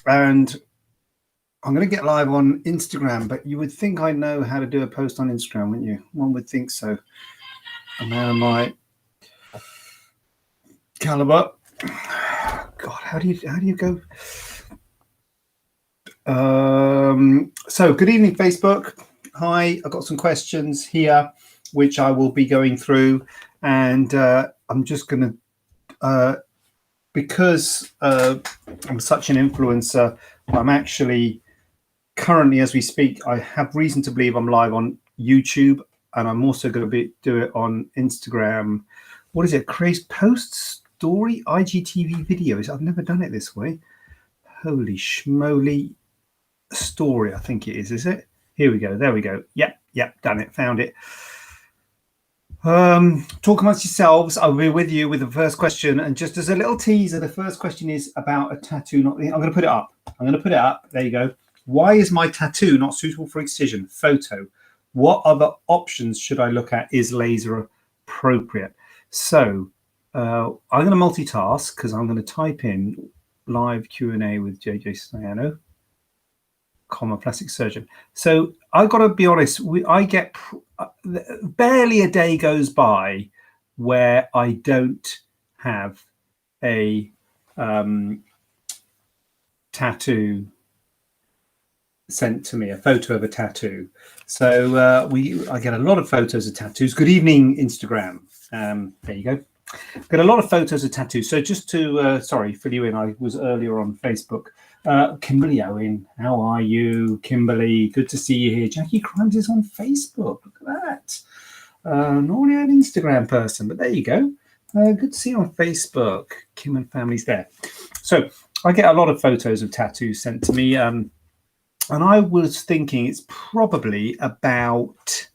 And I'm going to get live on Instagram, but you would think I know how to do a post on Instagram, wouldn't you? One would think so. A man of my caliber. God, how do you go? So good evening, Facebook. Hi, I've got some questions here, which I will be going through, and I'm just going to, because I'm such an influencer, I'm actually currently, as we speak, I have reason to believe I'm live on YouTube, and I'm also going to do it on Instagram. What is it? Create post story IGTV videos. I've never done it this way. Holy schmoly. Story, I think it is it? Here we go. There we go. Yep, done it. Found it. Talk amongst yourselves. I'll be with you with the first question, and just as a little teaser, the first question is about a tattoo. I'm going to put it up. There you go. Why is my tattoo not suitable for excision? Photo. What other options should I look at? Is laser appropriate? So I'm going to multitask because I'm going to type in live Q&A with JJ Staiano, plastic surgeon. So I've got to be honest, I get barely a day goes by where I don't have a tattoo sent to me, a photo of a tattoo. So I get a lot of photos of tattoos. Good evening, Instagram. There you go. Got a lot of photos of tattoos. So just to sorry, fill you in, I was earlier on Facebook. Kimberly Owen, how are you? Kimberly, good to see you here. Jackie Crimes is on Facebook. Look at that. Normally an Instagram person, but there you go. Good to see you on Facebook. Kim and family's there. So I get a lot of photos of tattoos sent to me. And I was thinking it's probably about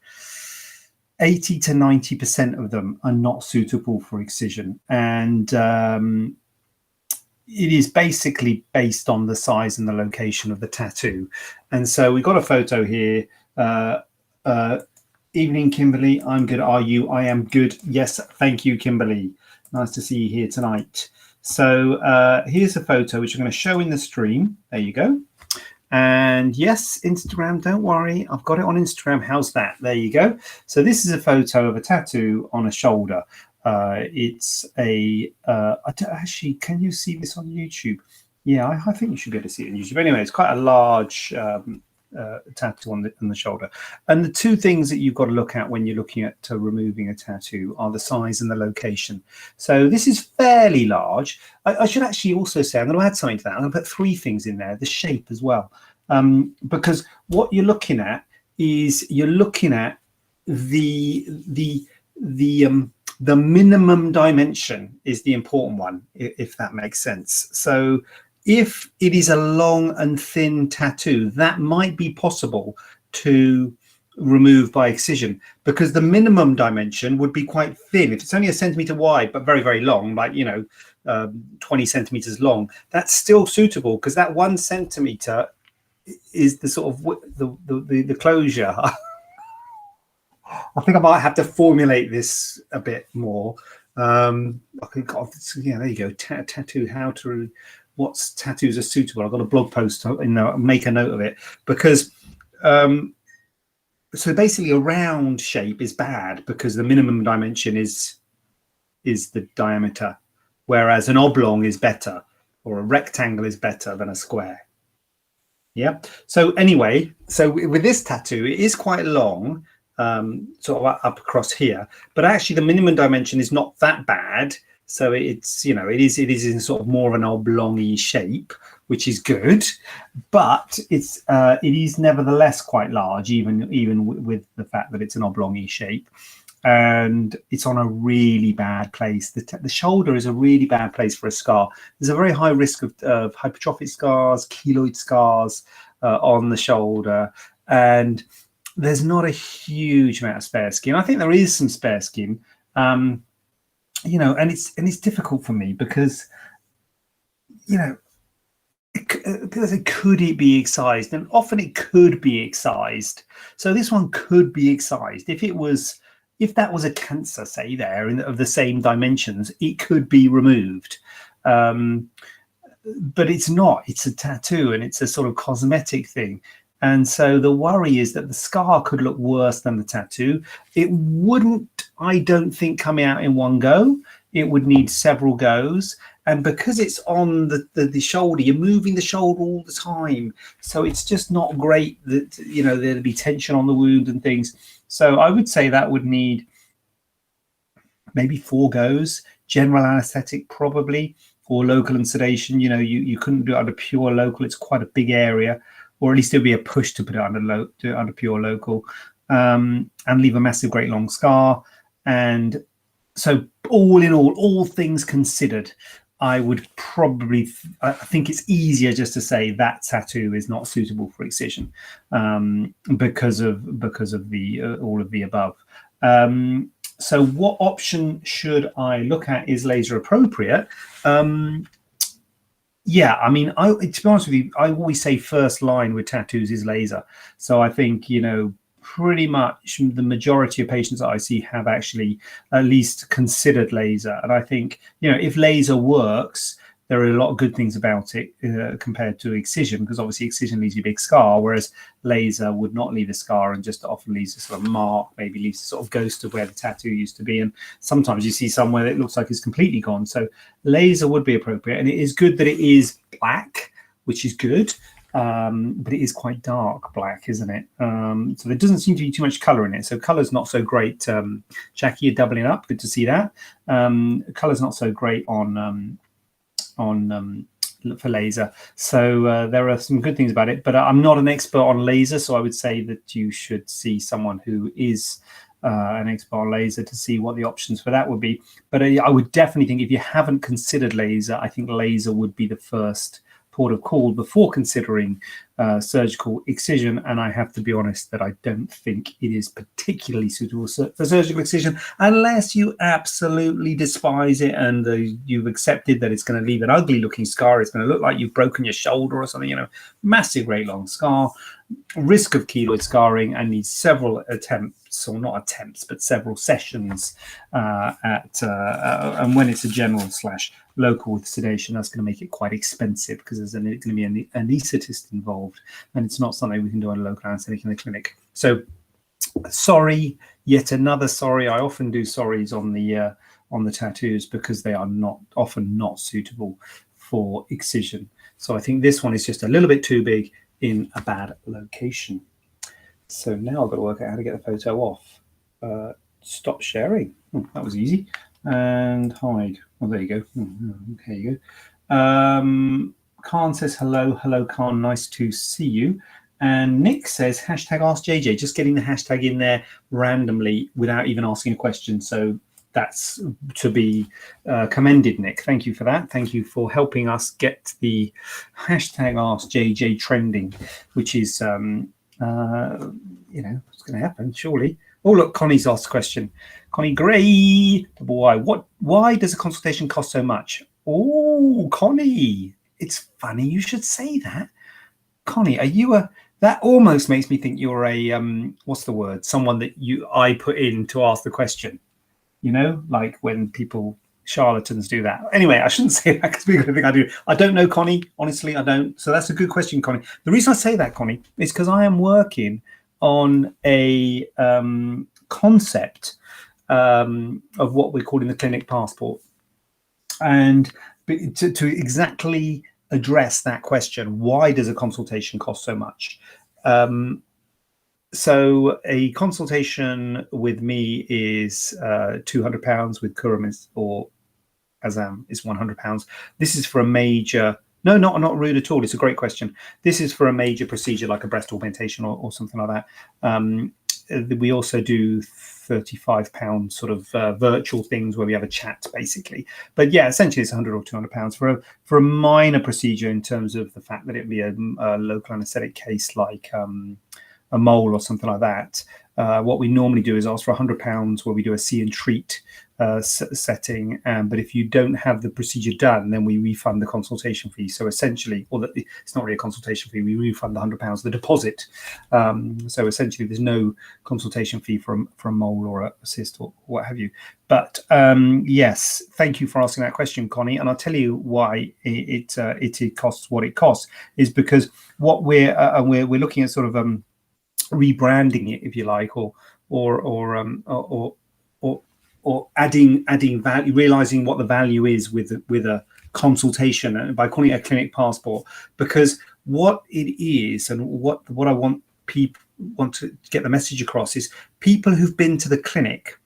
80 to 90% of them are not suitable for excision. And it is basically based on the size and the location of the tattoo. And so we've got a photo here. Evening, Kimberly. I'm good. Are you? I am good. Yes, thank you, Kimberly. Nice to see you here tonight. So here's a photo which I'm going to show in the stream. There you go. And yes, Instagram, don't worry. I've got it on Instagram. How's that? There you go. So this is a photo of a tattoo on a shoulder. It's a actually, can you see this on YouTube? Yeah, I think you should be able to see it on YouTube. Anyway, it's quite a large tattoo on the shoulder. And the two things that you've got to look at when you're looking at removing a tattoo are the size and the location. So this is fairly large. I should actually also say, I'm going to add something to that. I'm going to put three things in there, the shape as well. Because what you're looking at is you're looking at the minimum dimension is the important one, if that makes sense. So if it is a long and thin tattoo, that might be possible to remove by excision, because the minimum dimension would be quite thin. If it's only a centimeter wide but very, very long, like 20 centimeters long, that's still suitable, because that 1 centimeter is the sort of the closure. I think I might have to formulate this a bit more. Yeah, there you go. Tattoo, how to, what tattoos are suitable. I've got a blog post in there. Make a note of it, because so basically a round shape is bad because the minimum dimension is the diameter, whereas an oblong is better, or a rectangle is better than a square. Yeah. So anyway, so with this tattoo, it is quite long. Sort of up across here, but actually the minimum dimension is not that bad. So it's, it is in sort of more of an oblong-y shape, which is good, but it is nevertheless quite large, even with the fact that it's an oblong-y shape, and it's on a really bad place. The shoulder is a really bad place for a scar. There's a very high risk of hypertrophic scars, keloid scars on the shoulder, and there's not a huge amount of spare skin. I think there is some spare skin, and it's difficult for me because, could it be excised? And often it could be excised. So this one could be excised. If that was a cancer, say, there of the same dimensions, it could be removed. but it's not. It's a tattoo, and it's a sort of cosmetic thing. And so the worry is that the scar could look worse than the tattoo. It wouldn't, I don't think, coming out in one go. It would need several goes. And because it's on the shoulder, you're moving the shoulder all the time. So it's just not great that, you know, there'd be tension on the wound and things. So I would say that would need maybe 4 goes, general anesthetic probably, or local and sedation. You know, you couldn't do it under pure local. It's quite a big area, or at least it'd be a push to put it under pure local, and leave a massive, great long scar. And so all in all things considered, I would probably, I think it's easier just to say that tattoo is not suitable for excision, because of the all of the above. So what option should I look at is laser appropriate? Yeah, I mean, to be honest with you, I always say first line with tattoos is laser. So I think, you know, pretty much the majority of patients that I see have actually at least considered laser. And I think, you know, if laser works, there are a lot of good things about it compared to excision, because obviously excision leaves you a big scar, whereas laser would not leave a scar and just often leaves a sort of mark, maybe leaves a sort of ghost of where the tattoo used to be. And sometimes you see somewhere that looks like it's completely gone. So laser would be appropriate. And it is good that it is black, which is good. But it is quite dark black, isn't it? So there doesn't seem to be too much color in it. So color's not so great. Jackie, you're doubling up. Good to see that. Color's not so great on for laser. So there are some good things about it, but I'm not an expert on laser, so I would say that you should see someone who is an expert on laser to see what the options for that would be. But I would definitely think, if you haven't considered laser, I think laser would be the first port of call before considering surgical excision. And I have to be honest that I don't think it is particularly suitable for surgical excision, unless you absolutely despise it and you've accepted that it's going to leave an ugly looking scar. It's going to look like you've broken your shoulder or something, you know, massive, great long scar, risk of keloid scarring, and needs several attempts, or not attempts, but several sessions and when it's a general / local with sedation, that's going to make it quite expensive, because there's going to be an anaesthetist involved, and it's not something we can do on a local anesthetic in the clinic. So sorry, yet another sorry. I often do sorries on the tattoos because they are often not suitable for excision. So I think this one is just a little bit too big in a bad location. So now I've got to work out how to get the photo off. Stop sharing. Oh, that was easy. And hide. Oh, there you go. Okay, you go. Khan says hello. Hello, Khan. Nice to see you. And Nick says hashtag Ask JJ. Just getting the hashtag in there randomly without even asking a question. So that's to be commended, Nick. Thank you for that. Thank you for helping us get the hashtag Ask JJ trending, which is, you know, what's going to happen, surely. Oh, look, Connie's asked a question. Connie Gray, why does a consultation cost so much? Oh, Connie, it's funny you should say that. Connie, are you that almost makes me think you're a, what's the word? Someone that I put in to ask the question. You know, like when charlatans do that. Anyway, I shouldn't say that because people think I do. I don't know, Connie. Honestly, I don't. So that's a good question, Connie. The reason I say that, Connie, is because I am working on a concept of what we're calling the clinic passport. And to exactly address that question, why does a consultation cost so much? So a consultation with me is £200, with Kurum or Azam is £100. This is for a major, no, not rude at all. It's a great question. This is for a major procedure like a breast augmentation or something like that. We also do £35 sort of virtual things where we have a chat basically. But yeah, essentially it's £100 or £200 for a minor procedure, in terms of the fact that it'd be a local anesthetic case like a mole or something like that, what we normally do is ask for £100 where we do a see and treat setting. But if you don't have the procedure done, then we refund the consultation fee. So essentially, it's not really a consultation fee, we refund the £100, the deposit. So essentially, there's no consultation fee for a mole or a cyst or what have you. But yes, thank you for asking that question, Connie. And I'll tell you why it costs what it costs is because what we're looking at sort of rebranding it, if you like, or adding value, realizing what the value is with a consultation, and by calling it a clinic passport, because what it is and what I want to get the message across is people who've been to the clinic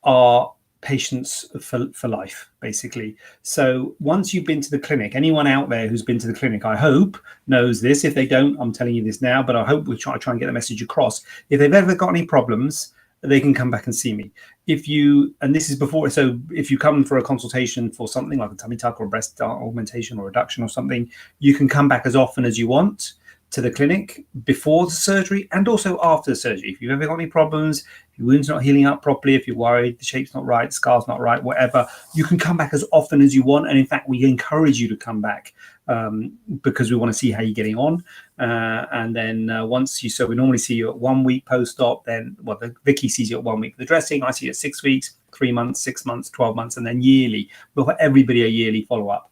are patients for life, basically. So once you've been to the clinic, anyone out there who's been to the clinic, I hope knows this. If they don't, I'm telling you this now, but I hope we try and get the message across. If they've ever got any problems, they can come back and see me. And this is before, so if you come for a consultation for something like a tummy tuck or breast augmentation or reduction or something, you can come back as often as you want to the clinic before the surgery and also after the surgery. If you've ever got any problems, if your wound's not healing up properly, if you're worried, the shape's not right, the scar's not right, whatever, you can come back as often as you want. And in fact, we encourage you to come back because we want to see how you're getting on. And then so we normally see you at 1 week post-op, then, Vicky sees you at 1 week for the dressing, I see you at 6 weeks, 3 months, 6 months, 12 months, and then yearly. We'll have everybody a yearly follow-up.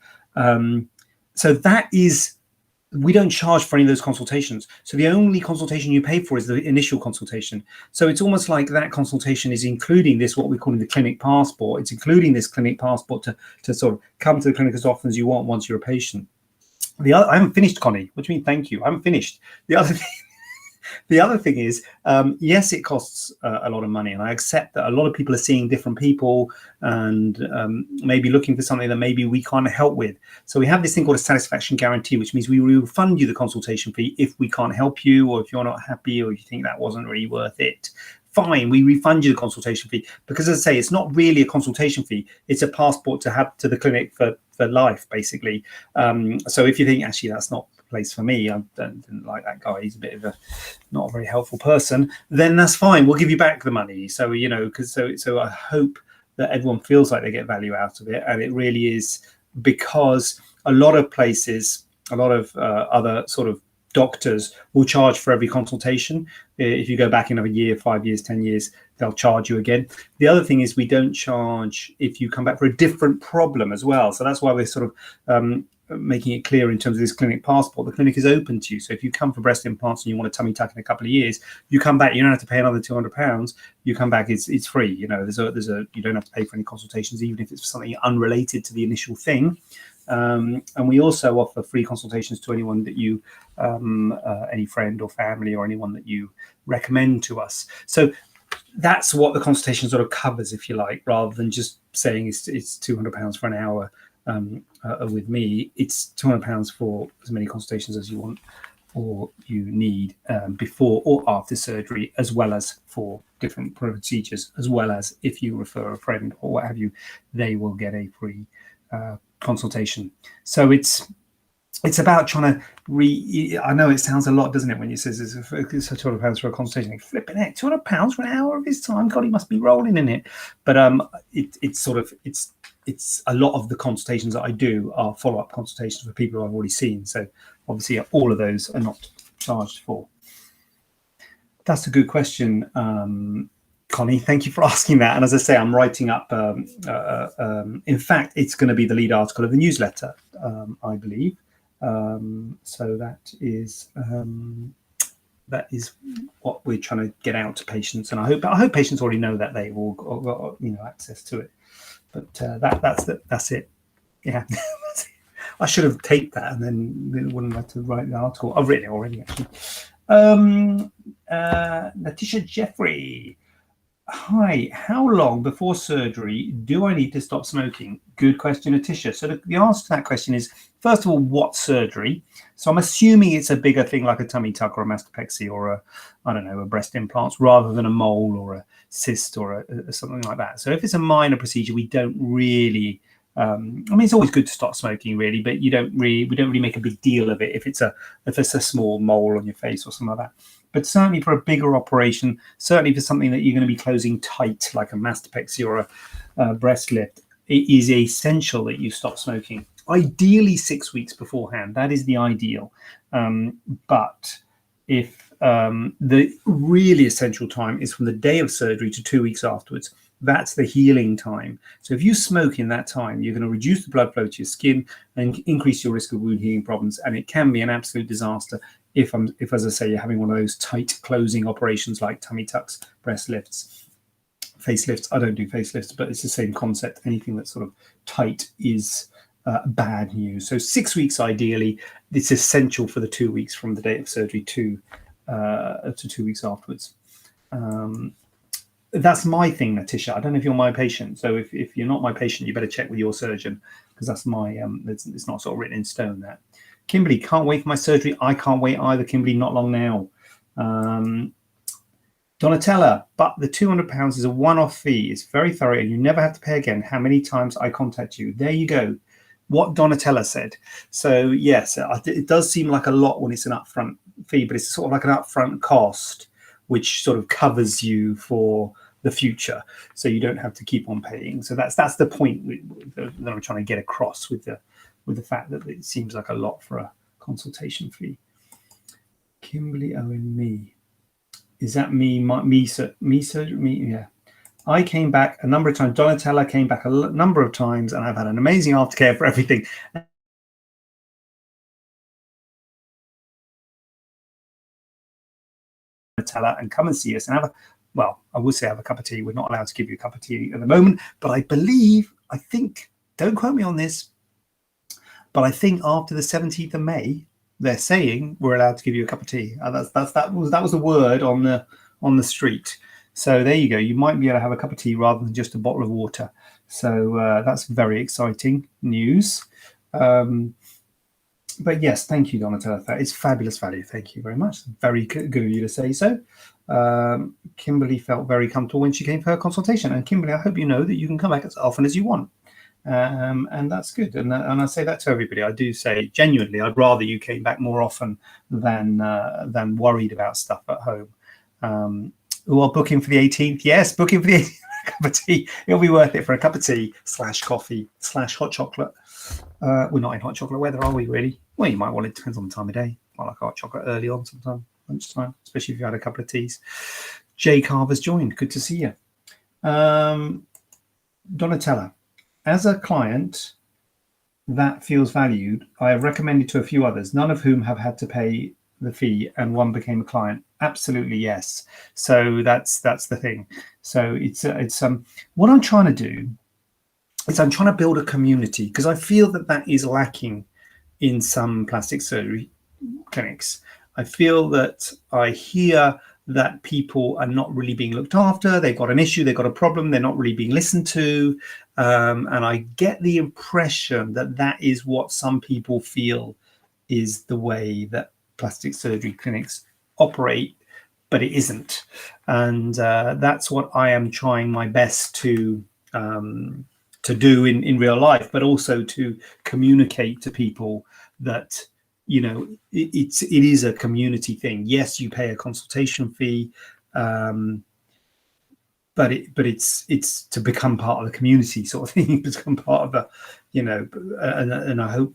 So that is, we don't charge for any of those consultations. So the only consultation you pay for is the initial consultation. So it's almost like that consultation is including this, what we're calling the clinic passport. It's including this clinic passport to sort of come to the clinic as often as you want once you're a patient. I haven't finished, Connie. What do you mean, thank you? I haven't finished. The other thing is, yes, it costs a lot of money, and I accept that a lot of people are seeing different people and maybe looking for something that maybe we can't help with. So we have this thing called a satisfaction guarantee, which means we will fund you the consultation fee if we can't help you, or if you're not happy, or you think that wasn't really worth it. Fine, we refund you the consultation fee, because as I say, it's not really a consultation fee, it's a passport to have to the clinic for life, basically. So if you think, actually, that's not the place for me, I didn't like that guy, he's a bit of not a very helpful person, then that's fine, we'll give you back the money. So, so I hope that everyone feels like they get value out of it. And it really is, because a lot of places, a lot of other sort of doctors will charge for every consultation. If you go back another year, 5 years, 10 years, they'll charge you again. The other thing is we don't charge if you come back for a different problem as well. So that's why we're sort of making it clear in terms of this clinic passport. The clinic is open to you. So if you come for breast implants and you want a tummy tuck in a couple of years, you come back, you don't have to pay another £200. You come back, it's free. You know, you don't have to pay for any consultations, even if it's for something unrelated to the initial thing. And we also offer free consultations to anyone that you, any friend or family or anyone that you recommend to us. So that's what the consultation sort of covers, if you like, rather than just saying it's £200 for an hour with me. It's £200 for as many consultations as you want or you need before or after surgery, as well as for different procedures, as well as if you refer a friend or what have you, they will get a free consultation. So it's about trying to I know it sounds a lot, doesn't it, when you say it's £200 for a consultation? Like, flipping it, £200 for an hour of his time, God, he must be rolling in it. But it's a lot of the consultations that I do are follow-up consultations for people who I've already seen. So obviously all of those are not charged for. That's a good question, Connie, thank you for asking that. And as I say, I'm writing up, in fact, it's going to be the lead article of the newsletter, I believe. So that is what we're trying to get out to patients. And I hope patients already know that they've all got, access to it. But that's it. Yeah. I should have taped that and then wouldn't have to write the article. I've written it already, actually. Letitia Jeffrey. Hi, how long before surgery do I need to stop smoking? Good question, Letitia. So the answer to that question is, first of all, what surgery? So I'm assuming it's a bigger thing like a tummy tuck or a mastopexy or a breast implants, rather than a mole or a cyst or something like that. So if it's a minor procedure, we don't really I mean, it's always good to stop smoking, really, but we don't really make a big deal of it if it's a small mole on your face or something like that. But certainly for a bigger operation, certainly for something that you're going to be closing tight, like a mastopexy or a breast lift, it is essential that you stop smoking. Ideally 6 weeks beforehand. That is the ideal. But if the really essential time is from the day of surgery to 2 weeks afterwards, that's the healing time. So if you smoke in that time, you're going to reduce the blood flow to your skin and increase your risk of wound healing problems. And it can be an absolute disaster if, as I say, you're having one of those tight closing operations like tummy tucks, breast lifts, facelifts. I don't do facelifts, but it's the same concept. Anything that's sort of tight is bad news. So 6 weeks ideally. It's essential for the 2 weeks from the date of surgery to 2 weeks afterwards. That's my thing, Natisha. I don't know if you're my patient. So if you're not my patient, you better check with your surgeon, because that's my it's not sort of written in stone. That Kimberly, can't wait for my surgery. I can't wait either, Kimberly. Not long now. Donatella, but the £200 is a one-off fee. It's very thorough and you never have to pay again. How many times I contact you? There you go. What Donatella said. So yes, it does seem like a lot when it's an upfront fee, but it's sort of like an upfront cost, which sort of covers you for the future, so you don't have to keep on paying. So that's the point that I'm trying to get across with the fact that it seems like a lot for a consultation fee. Kimberly Owen, me. Is that me? Me surgery? Me? Yeah. I came back a number of times. Donatella came back a number of times, and I've had an amazing aftercare for everything. Donatella, and come and see us and have a, well, I would say have a cup of tea. We're not allowed to give you a cup of tea at the moment, but I think, don't quote me on this, but I think after the 17th of May, they're saying we're allowed to give you a cup of tea. That was the word on the street. So there you go. You might be able to have a cup of tea rather than just a bottle of water. So that's very exciting news. But yes, thank you, Donatella. It's fabulous value. Thank you very much. Very good of you to say so. Kimberly felt very comfortable when she came for her consultation. And Kimberly, I hope you know that you can come back as often as you want. And that's good. And I say that to everybody. I do say genuinely, I'd rather you came back more often than worried about stuff at home. Who are booking for the 18th? Yes, booking for the 18th. Cup of tea. It'll be worth it for a cup of tea / coffee / hot chocolate. We're not in hot chocolate weather, are we, really? Well, you might want it. Depends on the time of day. I like hot chocolate early on sometime, lunchtime, especially if you had a couple of teas. Jay Carver's joined. Good to see you. Donatella, as a client that feels valued, I have recommended to a few others, none of whom have had to pay the fee, and one became a client. Absolutely, yes. So that's the thing. So it's what I'm trying to do is I'm trying to build a community, because I feel that is lacking in some plastic surgery clinics. I feel that I hear that people are not really being looked after. They've got an issue, they've got a problem, they're not really being listened to. And I get the impression that is what some people feel is the way that plastic surgery clinics operate, but it isn't. And that's what I am trying my best to do in real life, but also to communicate to people that, you know, it is a community thing. Yes, you pay a consultation fee, but it's to become part of the community sort of thing, become part of the, you know, and I hope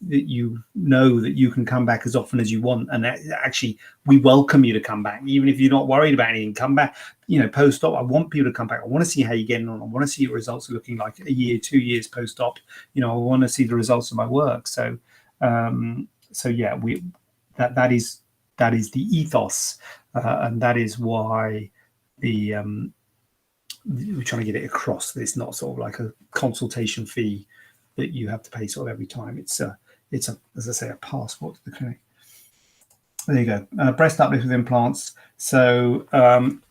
that you know that you can come back as often as you want, and actually we welcome you to come back, even if you're not worried about anything. Come back, you know, post-op. I want people to come back. I want to see how you're getting on. I want to see your results are looking like a year, 2 years post-op. You know, I want to see the results of my work. So yeah, that is the ethos, and that is why we're trying to get it across that it's not sort of like a consultation fee that you have to pay sort of every time. It's as I say, a passport to the clinic. There you go. Breast uplift with implants. So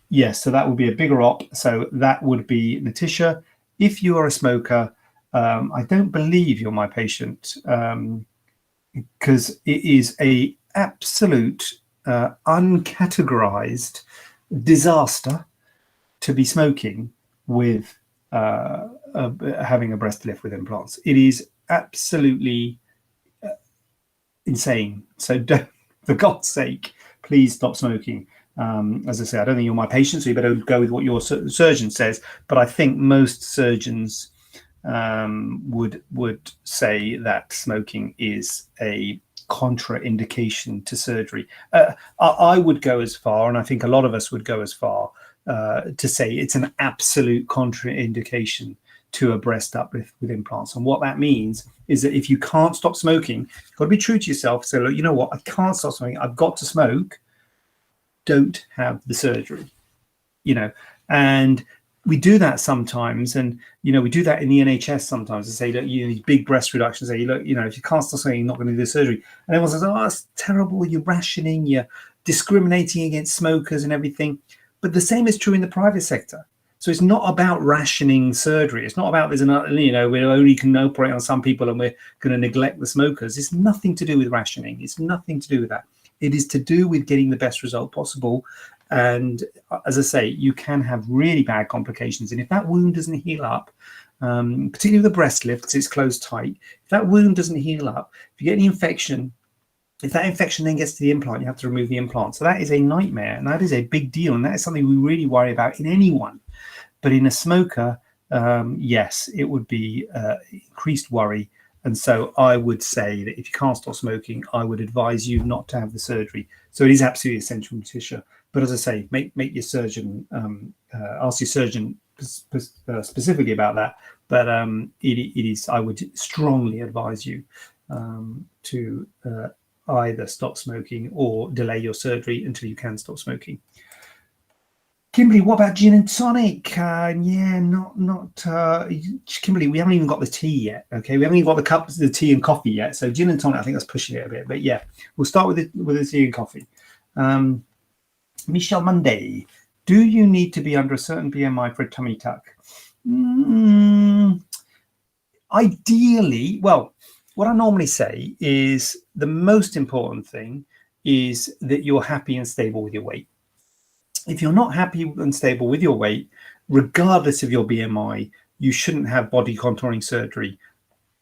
yes, so that would be a bigger op. So that would be Natisha. If you are a smoker, I don't believe you're my patient, because it is a absolute uncategorized disaster to be smoking with having a breast lift with implants. It is absolutely insane. So don't, for God's sake, please stop smoking. As I say, I don't think you're my patient, so you better go with what your surgeon says. But I think most surgeons would say that smoking is a contraindication to surgery. I would go as far, and I think a lot of us would go as far to say it's an absolute contraindication to a breast uplift with implants. And what that means is that if you can't stop smoking, you've got to be true to yourself. So, look, you know what? I can't stop smoking. I've got to smoke. Don't have the surgery, and we do that sometimes. And, we do that in the NHS sometimes to say, look, these big breast reductions, say, look, if you can't stop smoking, you're not going to do the surgery. And everyone says, oh, that's terrible. You're rationing, you're discriminating against smokers and everything. But the same is true in the private sector. So it's not about rationing surgery. It's not about we only can operate on some people and we're going to neglect the smokers. It's nothing to do with rationing. It's nothing to do with that. It is to do with getting the best result possible. And as I say, you can have really bad complications. And if that wound doesn't heal up, particularly with the breast lift, because it's closed tight, if that wound doesn't heal up, if you get any infection, if that infection then gets to the implant, you have to remove the implant. So that is a nightmare, and that is a big deal. And that is something we really worry about in anyone. But in a smoker, yes, it would be increased worry. And so I would say that if you can't stop smoking, I would advise you not to have the surgery. So it is absolutely essential, Tisha. But as I say, make your surgeon, ask your surgeon specifically about that. But it is, I would strongly advise you to either stop smoking or delay your surgery until you can stop smoking. Kimberly, what about gin and tonic? Kimberly, we haven't even got the tea yet. Okay, we haven't even got the tea and coffee yet. So gin and tonic, I think that's pushing it a bit. But yeah, we'll start with the tea and coffee. Michelle Monday, do you need to be under a certain BMI for a tummy tuck? Ideally, well, what I normally say is the most important thing is that you're happy and stable with your weight. If you're not happy and stable with your weight, regardless of your BMI, you shouldn't have body contouring surgery.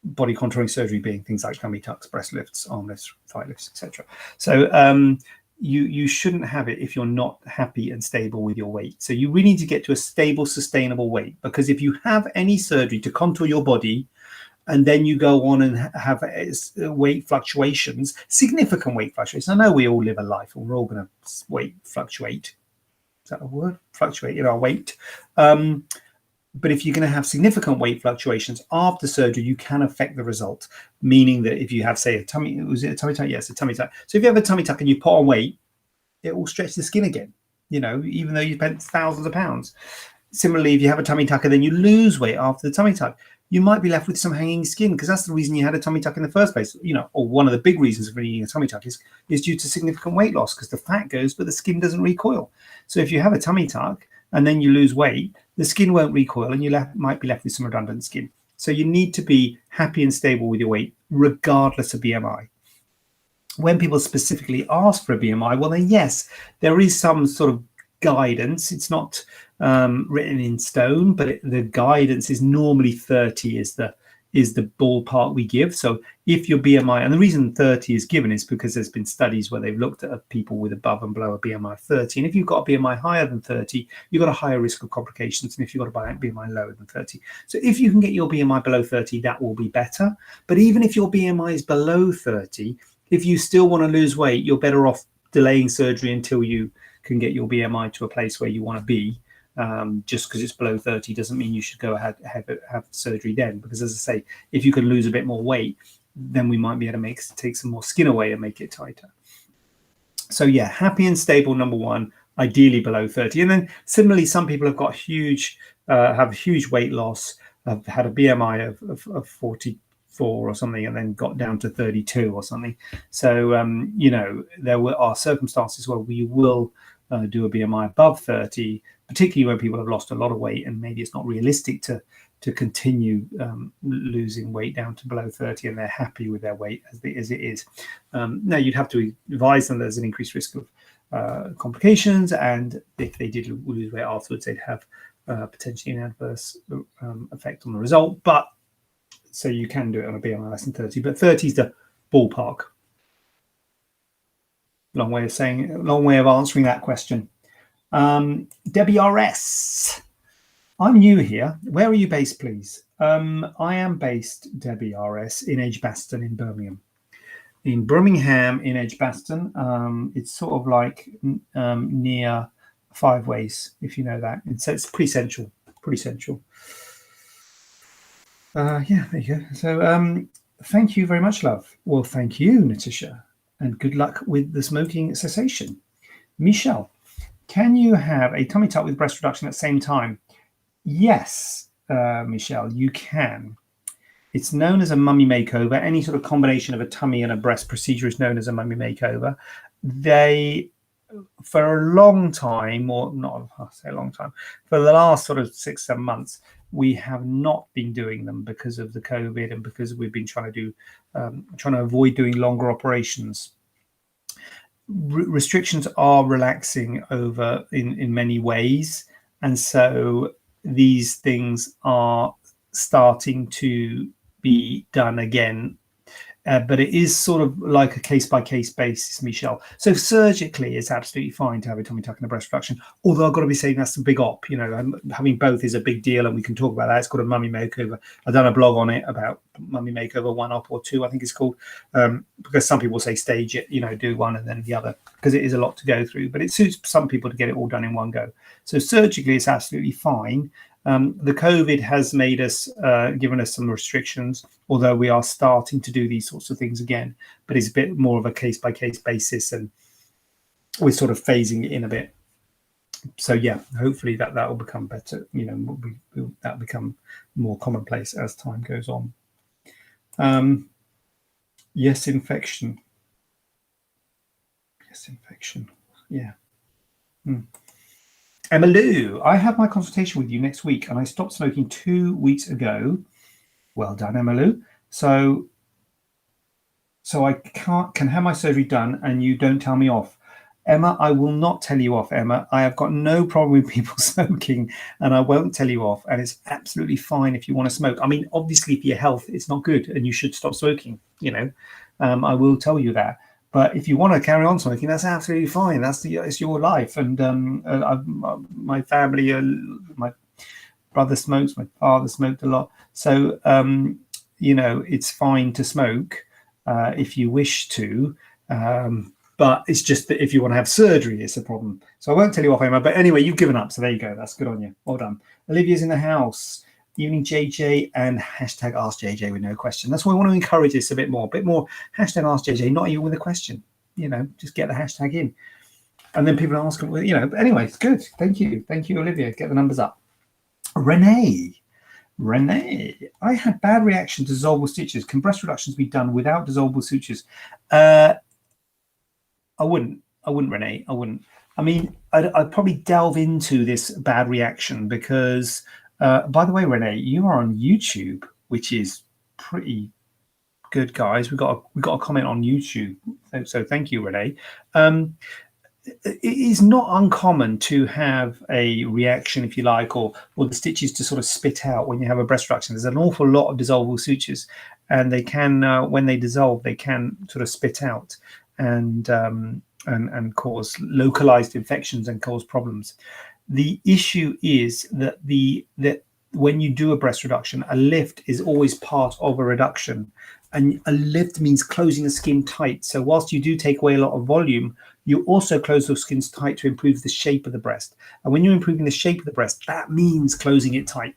Body contouring surgery being things like tummy tucks, breast lifts, arm lifts, thigh lifts, etc. So you shouldn't have it if you're not happy and stable with your weight. So you really need to get to a stable, sustainable weight, because if you have any surgery to contour your body, and then you go on and have weight fluctuations, significant weight fluctuations. I know we all live a life and we're all going to weight fluctuate. Is that a word? Fluctuate in our weight. But if you're going to have significant weight fluctuations after surgery, you can affect the result. Meaning that if you have, say, a tummy, was it a tummy tuck? Yes, a tummy tuck. So if you have a tummy tuck and you put on weight, it will stretch the skin again, even though you spent thousands of pounds. Similarly, if you have a tummy tuck and then you lose weight after the tummy tuck, you might be left with some hanging skin, because that's the reason you had a tummy tuck in the first place. Or one of the big reasons for needing a tummy tuck is due to significant weight loss, because the fat goes, but the skin doesn't recoil. So if you have a tummy tuck and then you lose weight, the skin won't recoil and you might be left with some redundant skin. So you need to be happy and stable with your weight, regardless of BMI. When people specifically ask for a BMI, well, then yes, there is some sort of guidance. It's not written in stone, but the guidance is normally 30 is the ballpark we give. So if your BMI, and the reason 30 is given is because there's been studies where they've looked at people with above and below a BMI of 30, and if you've got a BMI higher than 30, you've got a higher risk of complications than if you've got a BMI lower than 30. So if you can get your BMI below 30, that will be better. But even if your BMI is below 30, if you still want to lose weight, you're better off delaying surgery until you can get your BMI to a place where you want to be. Just because it's below 30 doesn't mean you should go ahead have surgery then, because as I say, if you can lose a bit more weight, then we might be able to take some more skin away and make it tighter. So yeah, happy and stable, number one, ideally below 30. And then similarly, some people have got huge weight loss, have had a BMI of 44 or something, and then got down to 32 or something. So there are circumstances where we will do a BMI above 30, particularly when people have lost a lot of weight and maybe it's not realistic to continue losing weight down to below 30, and they're happy with their weight as it is. Now, you'd have to advise them there's an increased risk of complications, and if they did lose weight afterwards, they'd have potentially an adverse effect on the result. But so you can do it on a BMI less than 30, but 30 is the ballpark. Long way of answering that question. Debbie RS, I'm new here. Where are you based, please? I am based, Debbie RS, in Edgbaston in Birmingham. In Birmingham, in Edgbaston, it's sort of like near Five Ways, if you know that. It's pretty central. Yeah, there you go. So thank you very much, love. Well, thank you, Natasha, and good luck with the smoking cessation. Michelle, can you have a tummy tuck with breast reduction at the same time? Yes, Michelle, you can. It's known as a mummy makeover. Any sort of combination of a tummy and a breast procedure is known as a mummy makeover. They, for a long time, or not, I'll say a long time, for the last sort of 6-7 months, we have not been doing them because of the COVID and because we've been trying to avoid doing longer operations. Restrictions are relaxing over in many ways, and so these things are starting to be done again, but it is sort of like a case-by-case basis, Michelle. So surgically, it's absolutely fine to have a tummy tuck and a breast reduction, although I've got to be saying that's a big op. Having both is a big deal, and we can talk about that. It's called a mummy makeover. I've done a blog on it about mummy makeover 1 op or 2, I think it's called, because some people say stage it, do one and then the other, because it is a lot to go through, but it suits some people to get it all done in one go. So surgically, it's absolutely fine. The COVID has made us, given us some restrictions, although we are starting to do these sorts of things again, but it's a bit more of a case-by-case basis, and we're sort of phasing it in a bit. So yeah, hopefully that will become better. That'll become more commonplace as time goes on. Yes, infection. Yeah. Emma Lou, I have my consultation with you next week, and I stopped smoking 2 weeks ago. Well done, Emma Lou. So I can have my surgery done, and you don't tell me off. Emma, I will not tell you off, Emma. I have got no problem with people smoking, and I won't tell you off. And it's absolutely fine if you want to smoke. I mean, obviously, for your health, it's not good, and you should stop smoking. I will tell you that. But if you want to carry on smoking, that's absolutely fine. It's your life. And my family, my brother smokes, my father smoked a lot. So, it's fine to smoke if you wish to. But it's just that if you want to have surgery, it's a problem. So I won't tell you off, Emma. But anyway, you've given up. So there you go. That's good on you. Well done. Olivia's in the house. Evening JJ, and hashtag ask JJ with no question. That's why I want to encourage this a bit more hashtag ask JJ, not even with a question. Just get the hashtag in, and then people ask. Anyway, it's good. Thank you, Olivia. Get the numbers up. Renee, I had bad reaction to dissolvable stitches. Can breast reductions be done without dissolvable sutures? I wouldn't, Renee. I wouldn't. I mean, I'd probably delve into this bad reaction because. By the way, Renee, you are on YouTube, which is pretty good, guys. We got a comment on YouTube, so thank you, Renee. It is not uncommon to have a reaction, if you like, or the stitches to sort of spit out when you have a breast reduction. There's an awful lot of dissolvable sutures, and they can, when they dissolve, they can sort of spit out and cause localized infections and cause problems. The issue is that when you do a breast reduction, a lift is always part of a reduction, and a lift means closing the skin tight. So whilst you do take away a lot of volume, you also close those skins tight to improve the shape of the breast. And when you're improving the shape of the breast, that means closing it tight.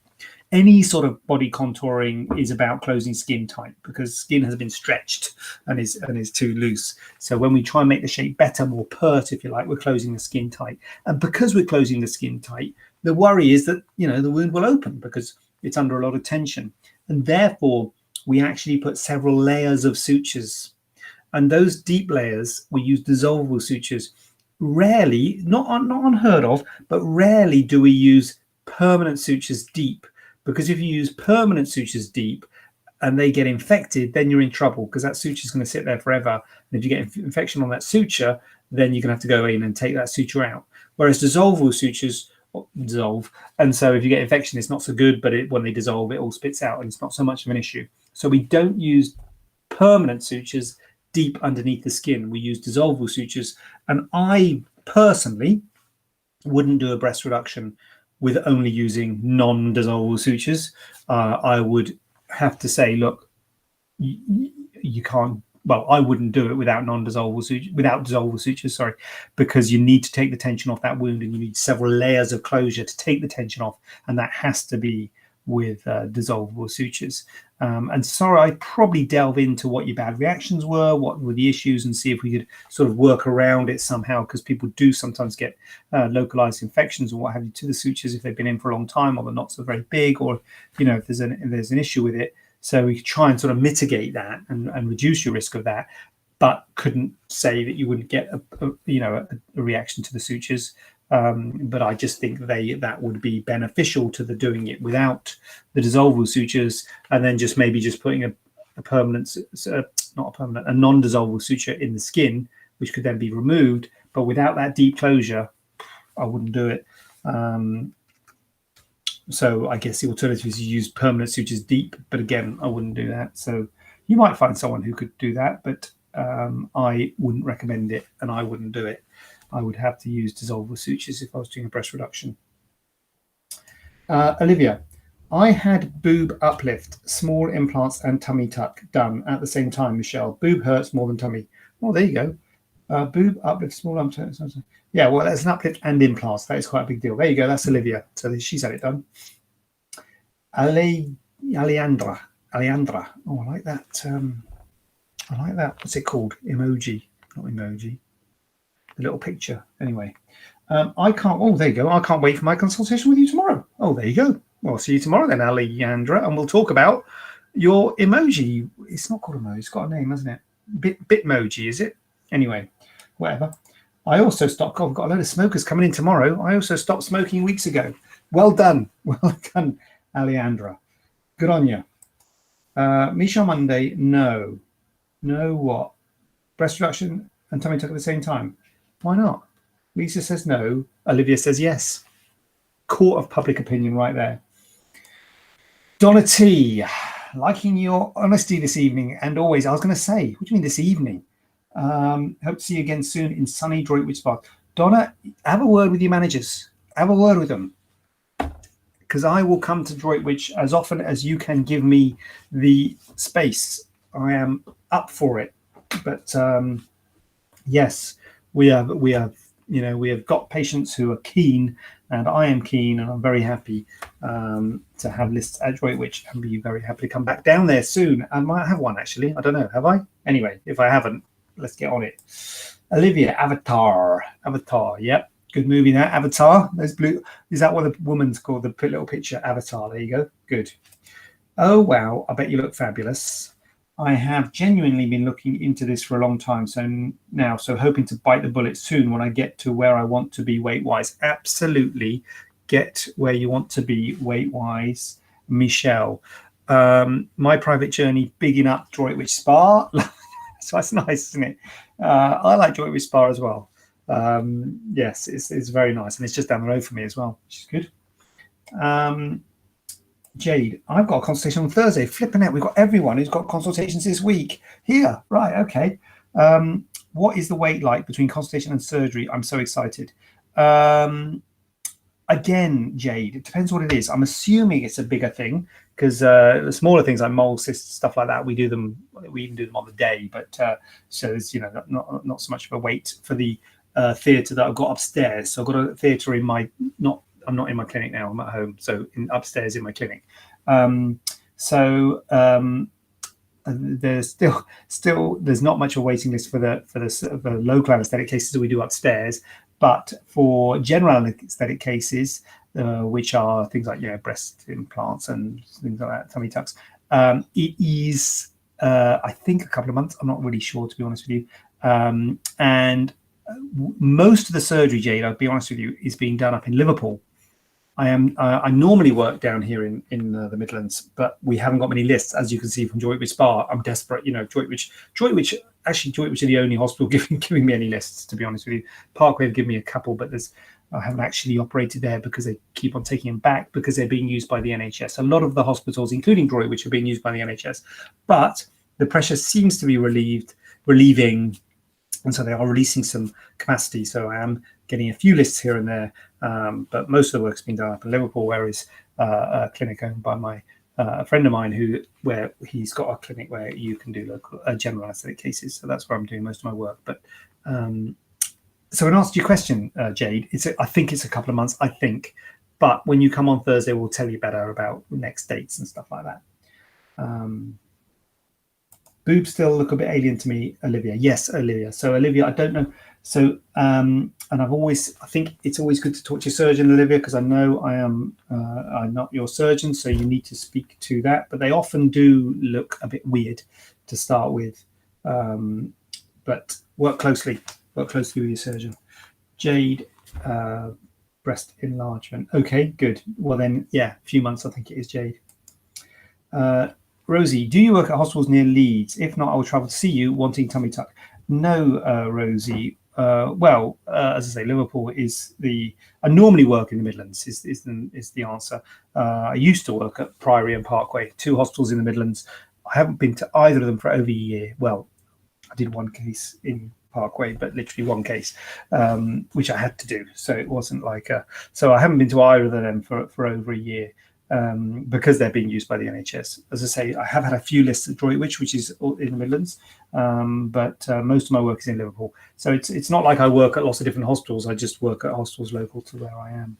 Any sort of body contouring is about closing skin tight because skin has been stretched and is too loose. So when we try and make the shape better, more pert, if you like, we're closing the skin tight. And because we're closing the skin tight, the worry is that, the wound will open because it's under a lot of tension. And therefore, we actually put several layers of sutures. And those deep layers, we use dissolvable sutures. Rarely, not unheard of, but rarely do we use permanent sutures deep. Because if you use permanent sutures deep and they get infected, then you're in trouble because that suture is going to sit there forever. And if you get infection on that suture, then you're going to have to go in and take that suture out. Whereas dissolvable sutures dissolve. And so if you get infection, it's not so good, but when they dissolve, it all spits out and it's not so much of an issue. So we don't use permanent sutures deep underneath the skin. We use dissolvable sutures. And I personally wouldn't do a breast reduction with only using non-dissolvable sutures. I would have to say, look, you can't. Well, I wouldn't do it without dissolvable sutures, sorry, because you need to take the tension off that wound, and you need several layers of closure to take the tension off, and that has to be with dissolvable sutures. And sorry, I'd probably delve into what your bad reactions were, what were the issues, and see if we could sort of work around it somehow, because people do sometimes get localized infections or what have you to the sutures if they've been in for a long time, or they're not so very big, or if there's an issue with it. So we could try and sort of mitigate that and reduce your risk of that, but couldn't say that you wouldn't get a reaction to the sutures. But I just think that would be beneficial to the doing it without the dissolvable sutures, and then maybe putting a non-dissolvable suture in the skin, which could then be removed. But without that deep closure, I wouldn't do it. So I guess the alternative is to use permanent sutures deep, but again, I wouldn't do that. So you might find someone who could do that, but I wouldn't recommend it, and I wouldn't do it. I would have to use dissolvable sutures if I was doing a breast reduction. Olivia, I had boob uplift, small implants and tummy tuck done at the same time, Michelle. Boob hurts more than tummy. Oh, there you go. Boob uplift, small implants. Yeah, well, that's an uplift and implants. That is quite a big deal. There you go. That's Olivia. So she's had it done. Alejandra. Oh, I like that. I like that. What's it called? Emoji. Not emoji. The little picture. Anyway, I can't. Oh, there you go. I can't wait for my consultation with you tomorrow. Oh, there you go. Well, I'll see you tomorrow then, Alejandra, and we'll talk about your emoji. It's not called emoji. It's got a name, hasn't it? Bitmoji, is it? Anyway, whatever. I also stopped. I've got a load of smokers coming in tomorrow. I also stopped smoking weeks ago. Well done. Well done, Alejandra. Good on you. Misha Monday, no. No what? Breast reduction and tummy tuck at the same time. Why not? Lisa says no. Olivia says yes. Court of public opinion right there. Donna T, liking your honesty this evening and always. I was going to say, what do you mean this evening? Hope to see you again soon in sunny Droitwich Spa. Donna, have a word with your managers. Have a word with them. Because I will come to Droitwich as often as you can give me the space. I am up for it. But yes, we have got patients who are keen, and I am keen, and I'm very happy to have lists at Droitwich, and be very happy to come back down there soon. I might have one actually. I don't know. Have I? Anyway, if I haven't, let's get on it. Olivia, Avatar. Yep, good movie. That Avatar. Those blue. Is that what the woman's called? The little picture Avatar. There you go. Good. Oh wow! I bet you look fabulous. I have genuinely been looking into this for a long time. So hoping to bite the bullet soon when I get to where I want to be weight-wise. Absolutely get where you want to be weight-wise, Michelle. My private journey, bigging up Droitwich Spa. So that's nice, isn't it? I like Droitwich Spa as well. Yes, it's very nice. And it's just down the road from me as well, which is good. Jade, I've got a consultation on Thursday. Flipping out, we've got everyone who's got consultations this week here. Right, okay. What is the wait like between consultation and surgery? I'm so excited. Again, Jade, it depends what it is. I'm assuming it's a bigger thing because the smaller things like mole cysts, stuff like that, we even do them on the day. But so it's not so much of a wait for the theatre that I've got upstairs. So I've got a theatre in my I'm not in my clinic now. I'm at home, so upstairs in my clinic. There's still there's not much of a waiting list for the local anaesthetic cases that we do upstairs, but for general anaesthetic cases, which are things like breast implants and things like that, tummy tucks, it is I think a couple of months. I'm not really sure, to be honest with you. And most of the surgery, Jade, I'll be honest with you, is being done up in Liverpool. I normally work down here in the Midlands, but we haven't got many lists, as you can see from Droitwich Spa. I'm desperate, Droitwich are the only hospital giving me any lists, to be honest with you. Parkway have given me a couple, but there's I haven't actually operated there because they keep on taking them back because they're being used by the NHS. A lot of the hospitals, including Droitwich, are being used by the NHS, but the pressure seems to be relieving, and so they are releasing some capacity. So I am getting a few lists here and there, but most of the work's been done up in Liverpool, where is a clinic owned by a friend of mine where he's got a clinic where you can do local general anaesthetic cases. So that's where I'm doing most of my work. But so in answer to your question, Jade, I think it's a couple of months, I think. But when you come on Thursday, we'll tell you better about next dates and stuff like that. Boobs still look a bit alien to me, Olivia. Yes, Olivia. So Olivia, I don't know. So and I think it's always good to talk to your surgeon, Olivia, because I know I'm not your surgeon, so you need to speak to that. But they often do look a bit weird to start with. But work closely with your surgeon. Jade, breast enlargement. Okay, good. Well then, yeah, a few months I think it is, Jade. Rosie, do you work at hospitals near Leeds? If not, I will travel to see you wanting tummy tuck. No, Rosie. As I say, Liverpool is I normally work in the Midlands is the answer. I used to work at Priory and Parkway, 2 hospitals in the Midlands. I haven't been to either of them for over a year. Well, I did one case in Parkway, but literally one case, which I had to do. So it wasn't like so I haven't been to either of them for over a year. Because they're being used by the NHS. As I say, I have had a few lists at Droitwich, which is in the Midlands, but most of my work is in Liverpool. So it's not like I work at lots of different hospitals. I just work at hospitals local to where I am.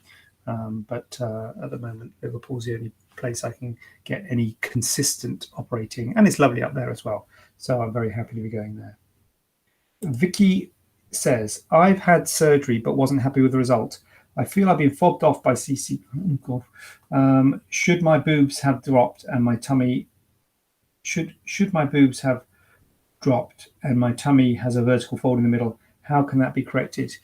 But at the moment, Liverpool's the only place I can get any consistent operating, and it's lovely up there as well. So I'm very happy to be going there. Vicky says, I've had surgery but wasn't happy with the result. I feel I've been fobbed off by CC. Oh, God. Should my boobs have dropped and my tummy should my boobs have dropped and my tummy has a vertical fold in the middle? How can that be corrected?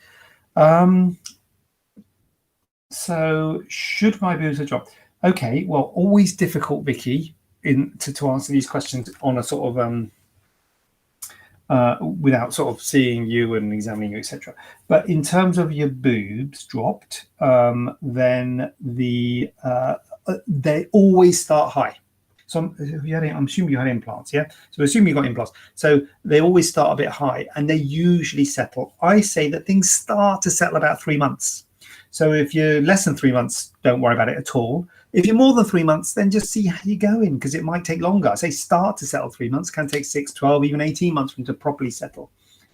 So should my boobs have dropped? Okay, well, always difficult, Vicky, to answer these questions on a sort of without sort of seeing you and examining you, etc. But in terms of your boobs dropped, then they always start high. So I'm assuming you had implants, yeah? So assume you got implants. So they always start a bit high and they usually settle. I say that things start to settle about 3 months. So if you're less than 3 months, don't worry about it at all. If you're more than 3 months, then just see how you're going, because it might take longer. I say start to settle 3 months, can take 6, 12, even 18 months for them to properly settle.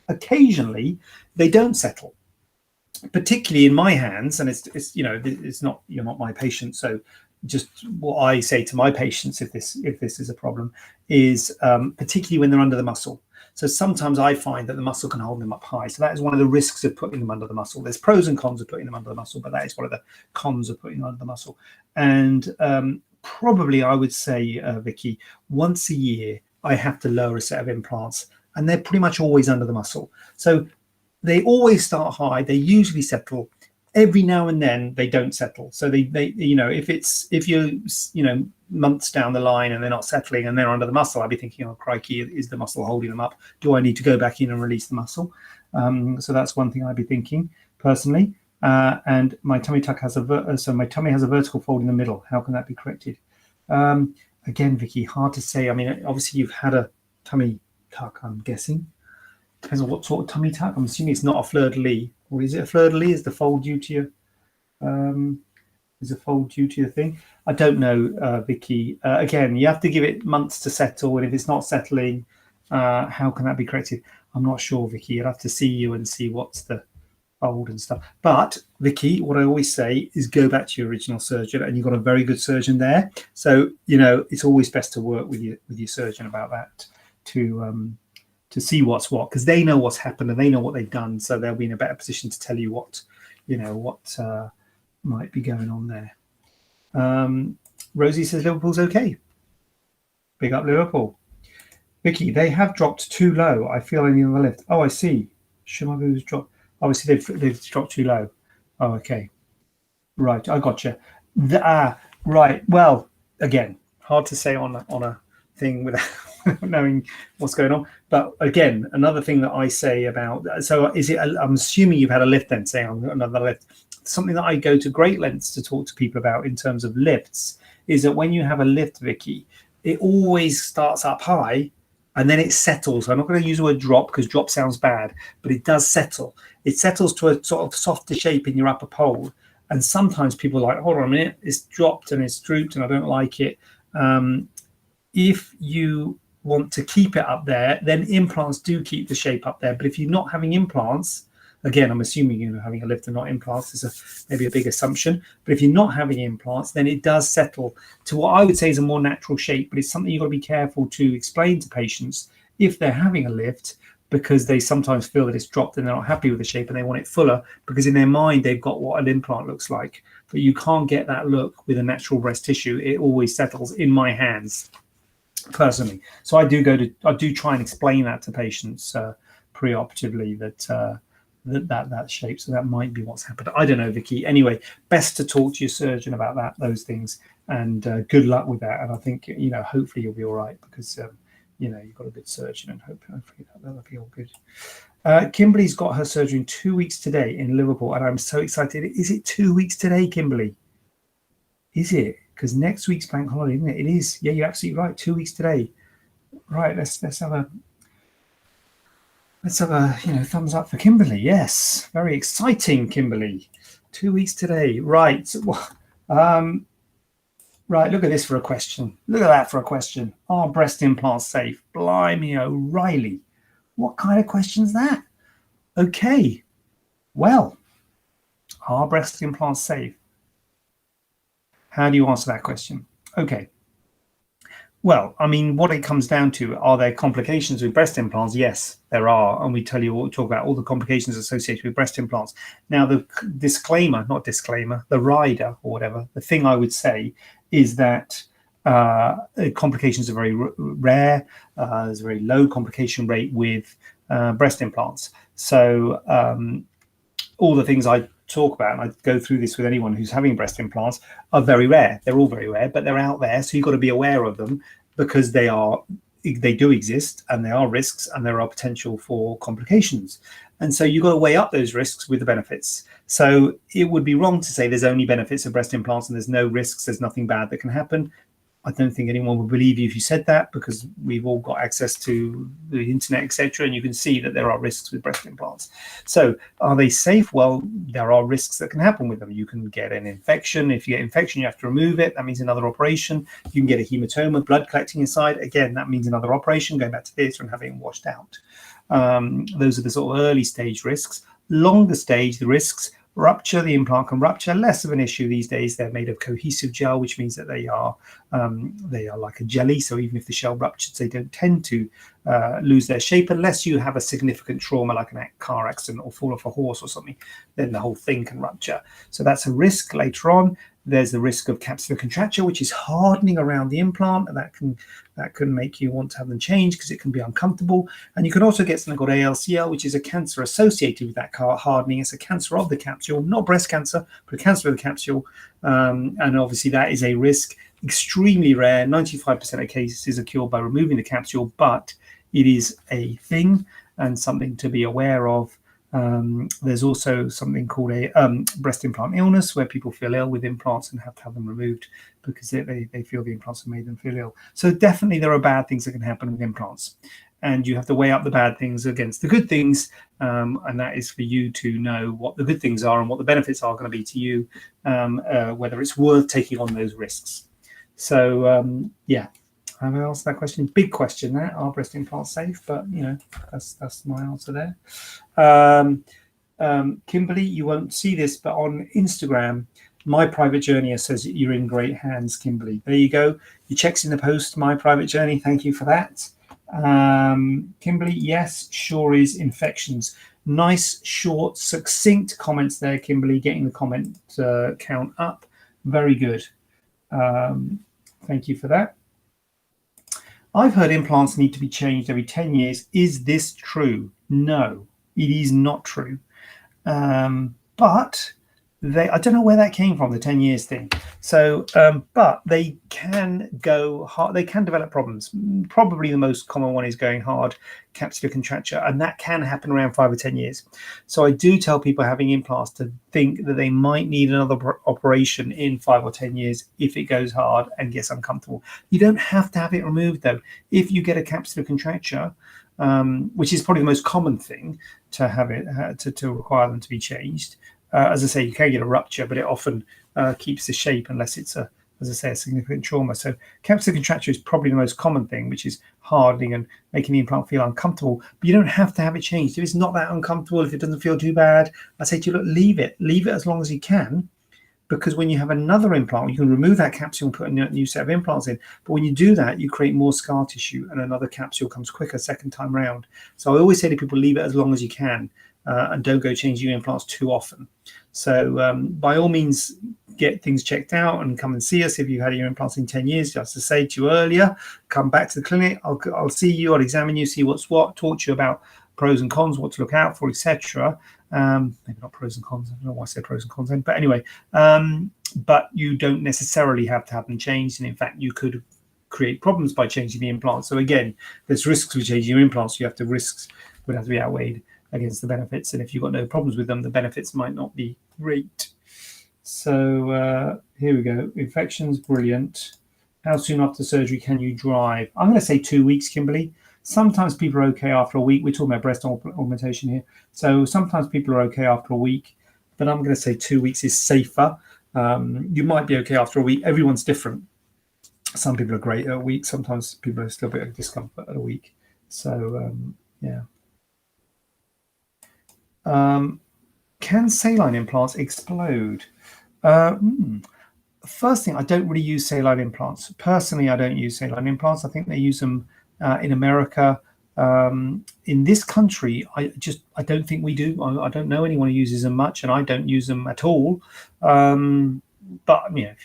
Occasionally, they don't settle, particularly in my hands. And it's not, you're not my patient. So just what I say to my patients, if this is a problem, is particularly when they're under the muscle. So sometimes I find that the muscle can hold them up high. So that is one of the risks of putting them under the muscle. There's pros and cons of putting them under the muscle, but that is one of the cons of putting them under the muscle. And probably I would say, Vicky, once a year, I have to lower a set of implants, and they're pretty much always under the muscle. So they always start high. They usually settle. Every now and then they don't settle. So they if you're months down the line and they're not settling and they're under the muscle, I'd be thinking, oh crikey, is the muscle holding them up? Do I need to go back in and release the muscle? So that's one thing I'd be thinking personally. And my tummy tuck has my tummy has a vertical fold in the middle. How can that be corrected? Again, Vicky, hard to say. I mean, obviously you've had a tummy tuck, I'm guessing. Depends on what sort of tummy tuck. I'm assuming it's not a fleur-de-lis. Or is it a fleur-de-lis? Is the fold due to your thing? I don't know, Vicky. Again, you have to give it months to settle, and if it's not settling, how can that be corrected? I'm not sure, Vicky. You'll have to see you and see what's the fold and stuff. But Vicky, what I always say is go back to your original surgeon, and you've got a very good surgeon there. So it's always best to work with your surgeon about that to see what's what, because they know what's happened and they know what they've done, so they'll be in a better position to tell you what might be going on there. Rosie says Liverpool's okay. Big up Liverpool. Vicky, they have dropped too low. I feel I need another lift. Oh, I see. Should my boobs drop? Obviously, they've dropped too low. Oh, okay. Right, I gotcha. Right. Well, again, hard to say on a thing without knowing what's going on. But again, another thing that I say about, so is it, I'm assuming you've had a lift then, saying another lift. something that I go to great lengths to talk to people about in terms of lifts is that when you have a lift, Vicky, it always starts up high and then it settles. I'm not going to use the word drop because drop sounds bad, but it does settle. It settles to a sort of softer shape in your upper pole. And sometimes people are like, hold on a minute, it's dropped and it's drooped and I don't like it. If you want to keep it up there, then implants do keep the shape up there. But if you're not having implants, again, I'm assuming you're having a lift and not implants. Is maybe a big assumption. But if you're not having implants, then it does settle to what I would say is a more natural shape. But it's something you've got to be careful to explain to patients if they're having a lift, because they sometimes feel that it's dropped and they're not happy with the shape and they want it fuller, because in their mind they've got what an implant looks like. But you can't get that look with a natural breast tissue. It always settles in my hands, personally. So I do try and explain that to patients pre-operatively, that shape. So that might be what's happened. I don't know, Vicky. Anyway, best to talk to your surgeon about those things, and good luck with that. And I think, hopefully you'll be all right, because you've got a good surgeon, and hopefully that'll be all good. Kimberly's got her surgery in 2 weeks today in Liverpool, and I'm so excited. Is it 2 weeks today, Kimberly? Is it? Because next week's bank holiday, isn't it? It is. Yeah, you're absolutely right. 2 weeks today. Right. Let's have a thumbs up for Kimberly. Yes, very exciting, Kimberly. 2 weeks today. Right. Right. Look at this for a question. Look at that for a question. Are breast implants safe? Blimey, O'Reilly. What kind of question is that? Okay. Well, are breast implants safe? How do you answer that question? Okay. Well, I mean, what it comes down to, are there complications with breast implants? Yes, there are. And we talk about all the complications associated with breast implants. Now, the the rider or whatever, the thing I would say is that complications are very rare. There's a very low complication rate with breast implants. So all the things I talk about, and I go through this with anyone who's having breast implants, are very rare. They're all very rare, but they're out there. So you've got to be aware of them, because they do exist, and there are risks, and there are potential for complications. And so you've got to weigh up those risks with the benefits. So it would be wrong to say there's only benefits of breast implants and there's no risks, there's nothing bad that can happen. I don't think anyone would believe you if you said that, because we've all got access to the internet, etc., and you can see that there are risks with breast implants. So are they safe? Well, there are risks that can happen with them. You can get an infection. If you get infection, you have to remove it. That means another operation. You can get a hematoma, blood collecting inside. Again, that means another operation, going back to theatre and having it washed out. Those are the sort of early stage risks. Longer stage, the risks: rupture. The implant can rupture, less of an issue these days. They're made of cohesive gel, which means that they are like a jelly. So even if the shell ruptures, they don't tend to lose their shape, unless you have a significant trauma like a car accident or fall off a horse or something. Then the whole thing can rupture. So that's a risk later on. There's the risk of capsular contracture, which is hardening around the implant, and that can make you want to have them changed, because it can be uncomfortable. And you can also get something called ALCL, which is a cancer associated with that hardening. It's a cancer of the capsule, not breast cancer, but a cancer of the capsule. And obviously that is a risk, extremely rare. 95% of cases are cured by removing the capsule, but it is a thing and something to be aware of. There's also something called a breast implant illness, where people feel ill with implants and have to have them removed because they feel the implants have made them feel ill. So definitely there are bad things that can happen with implants, and you have to weigh up the bad things against the good things, and that is for you to know what the good things are and what the benefits are going to be to you, whether it's worth taking on those risks. So yeah. Have I answered that question? Big question there. Are breast implants safe? But that's my answer there. Kimberly, you won't see this, but on Instagram, My Private Journey says you're in great hands, Kimberly. There you go. Your check's in the post, My Private Journey. Thank you for that. Kimberly, yes, sure is infections. Nice, short, succinct comments there, Kimberly. Getting the comment count up. Very good. Thank you for that. I've heard implants need to be changed every 10 years. Is this true? No, it is not true. But I don't know where that came from, the 10 years thing. So, but they can go hard. They can develop problems. Probably the most common one is going hard, capsular contracture, and that can happen around 5 or 10 years. So I do tell people having implants to think that they might need another operation in 5 or 10 years if it goes hard and gets uncomfortable. You don't have to have it removed though. If you get a capsular contracture, which is probably the most common thing to have it to require them to be changed. As I say, you can get a rupture, but it often keeps the shape unless it's as I say, a significant trauma. So capsular contracture is probably the most common thing, which is hardening and making the implant feel uncomfortable. But you don't have to have it changed. If it's not that uncomfortable, if it doesn't feel too bad, I say to you, look, leave it as long as you can. Because when you have another implant, you can remove that capsule and put a new set of implants in. But when you do that, you create more scar tissue and another capsule comes quicker second time round. So I always say to people, leave it as long as you can and don't go changing your implants too often. So by all means, get things checked out and come and see us if you've had your implants in 10 years. Just to say to you earlier, come back to the clinic. I'll see you, I'll examine you, see what's what, talk to you about pros and cons, what to look out for, etc. Maybe not pros and cons. I don't know why I said pros and cons then, but anyway, but you don't necessarily have to have them changed. And in fact, you could create problems by changing the implants. So again, there's risks with changing your implants. Risks would have to be outweighed against the benefits. And if you've got no problems with them, the benefits might not be great. So here we go. Infections, brilliant. How soon after surgery can you drive? I'm going to say 2 weeks, Kimberly. Sometimes people are okay after a week. We're talking about breast augmentation here. So sometimes people are okay after a week, but I'm going to say 2 weeks is safer. You might be okay after a week. Everyone's different. Some people are great at a week. Sometimes people are still a bit of discomfort at a week. So, yeah. Can saline implants explode? First thing, I don't really use saline implants. Personally, I don't use saline implants. I think they use them in America. In this country, I don't think we do. I don't know anyone who uses them much, and I don't use them at all. But I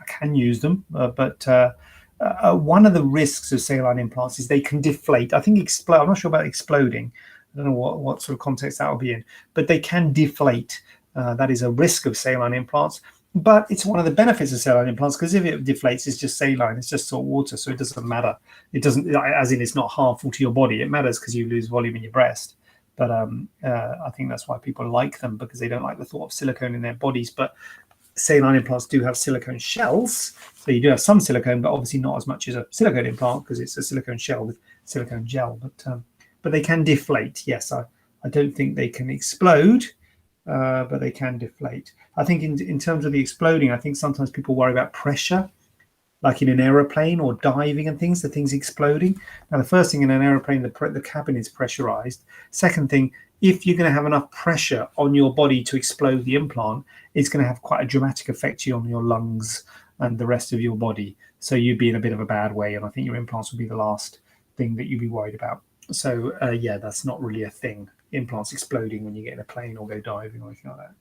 can use them. But one of the risks of saline implants is they can deflate. I think explode. I'm not sure about exploding. I don't know what sort of context that will be in, but they can deflate. That is a risk of saline implants. But it's one of the benefits of saline implants, because if it deflates, it's just saline, it's just salt water, so it doesn't matter. It doesn't, as in, it's not harmful to your body. It matters because you lose volume in your breast. But I think that's why people like them, because they don't like the thought of silicone in their bodies. But saline implants do have silicone shells, so you do have some silicone, but obviously not as much as a silicone implant, because it's a silicone shell with silicone gel. But they can deflate. Yes, I don't think they can explode. But they can deflate. I think in terms of the exploding, I think sometimes people worry about pressure, like in an aeroplane or diving and things, the things exploding. Now, the first thing in an aeroplane, the cabin is pressurized. Second thing, if you're going to have enough pressure on your body to explode the implant, it's going to have quite a dramatic effect on your lungs and the rest of your body. So you'd be in a bit of a bad way, and I think your implants would be the last thing that you'd be worried about. So yeah, that's not really a thing. Implants exploding when you get in a plane or go diving or anything like that.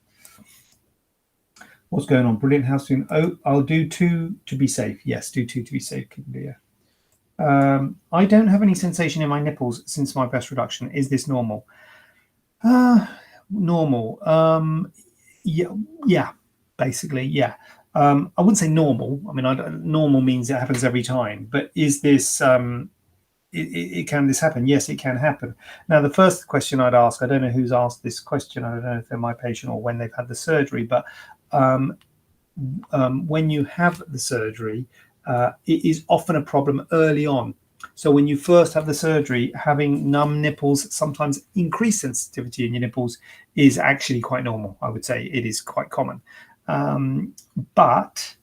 What's going on? Brilliant. How soon? Oh, I'll do 2 to be safe. Yes, do 2 to be safe. I don't have any sensation in my nipples since my breast reduction. Is this normal? Normal. Yeah, basically, yeah. I wouldn't say normal. I mean, normal means it happens every time. But is this can this happen? Yes, it can happen. Now, the first question I'd ask, I don't know who's asked this question. I don't know if they're my patient or when they've had the surgery, but when you have the surgery, it is often a problem early on. So when you first have the surgery, having numb nipples, sometimes increased sensitivity in your nipples, is actually quite normal. I would say it is quite common, but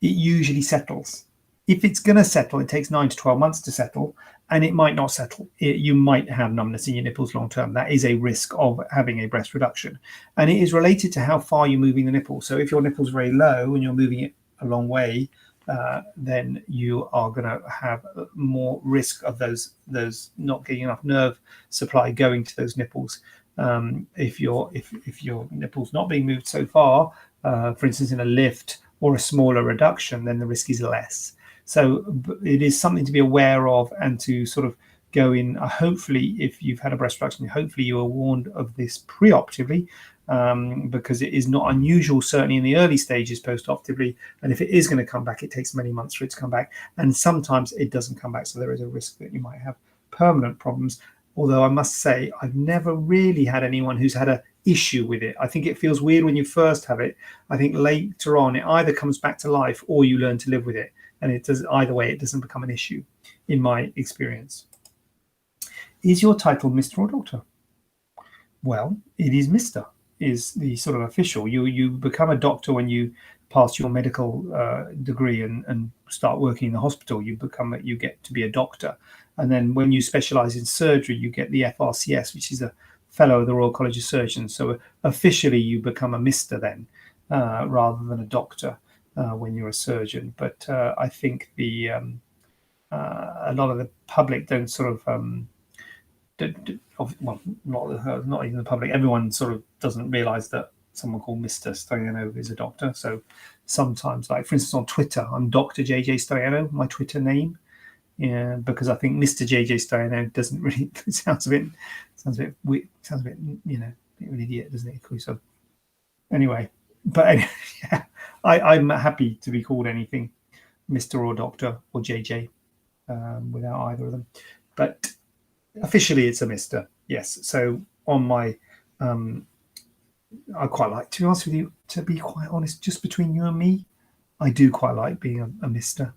it usually settles. If it's going to settle, it takes 9 to 12 months to settle, and it might not settle. You might have numbness in your nipples long term. That is a risk of having a breast reduction. And it is related to how far you're moving the nipple. So if your nipple's very low and you're moving it a long way, then you are going to have more risk of those not getting enough nerve supply going to those nipples. If your nipple's not being moved so far, for instance, in a lift or a smaller reduction, then the risk is less. So it is something to be aware of and to sort of go in. Hopefully, if you've had a breast reduction, hopefully you are warned of this preoperatively, because it is not unusual, certainly in the early stages post-operatively. And if it is going to come back, it takes many months for it to come back. And sometimes it doesn't come back. So there is a risk that you might have permanent problems. Although I must say, I've never really had anyone who's had an issue with it. I think it feels weird when you first have it. I think later on, it either comes back to life or you learn to live with it. And it does either way, it doesn't become an issue, in my experience. Is your title Mr. or Doctor? Well, it is Mr. is the sort of official. You become a doctor when you pass your medical degree and start working in the hospital. You get to be a doctor, and then when you specialize in surgery, you get the FRCS, which is a fellow of the Royal College of Surgeons. So officially, you become a Mr. then, rather than a doctor when you're a surgeon. But I think a lot of the public don't sort of well, not even the public. Everyone sort of doesn't realise that someone called Mr. Staiano is a doctor. So sometimes, like for instance, on Twitter, I'm Dr. JJ Staiano, my Twitter name, because I think Mr. JJ Staiano doesnn't really sounds a bit weird, sounds a bit an idiot, doesn't it? So anyway, but yeah, I'm happy to be called anything, Mr. or Doctor or JJ, without either of them, but. Officially, it's a Mr. Yes. So on my, I quite like, to be honest with you, to be quite honest, just between you and me, I do quite like being a Mr.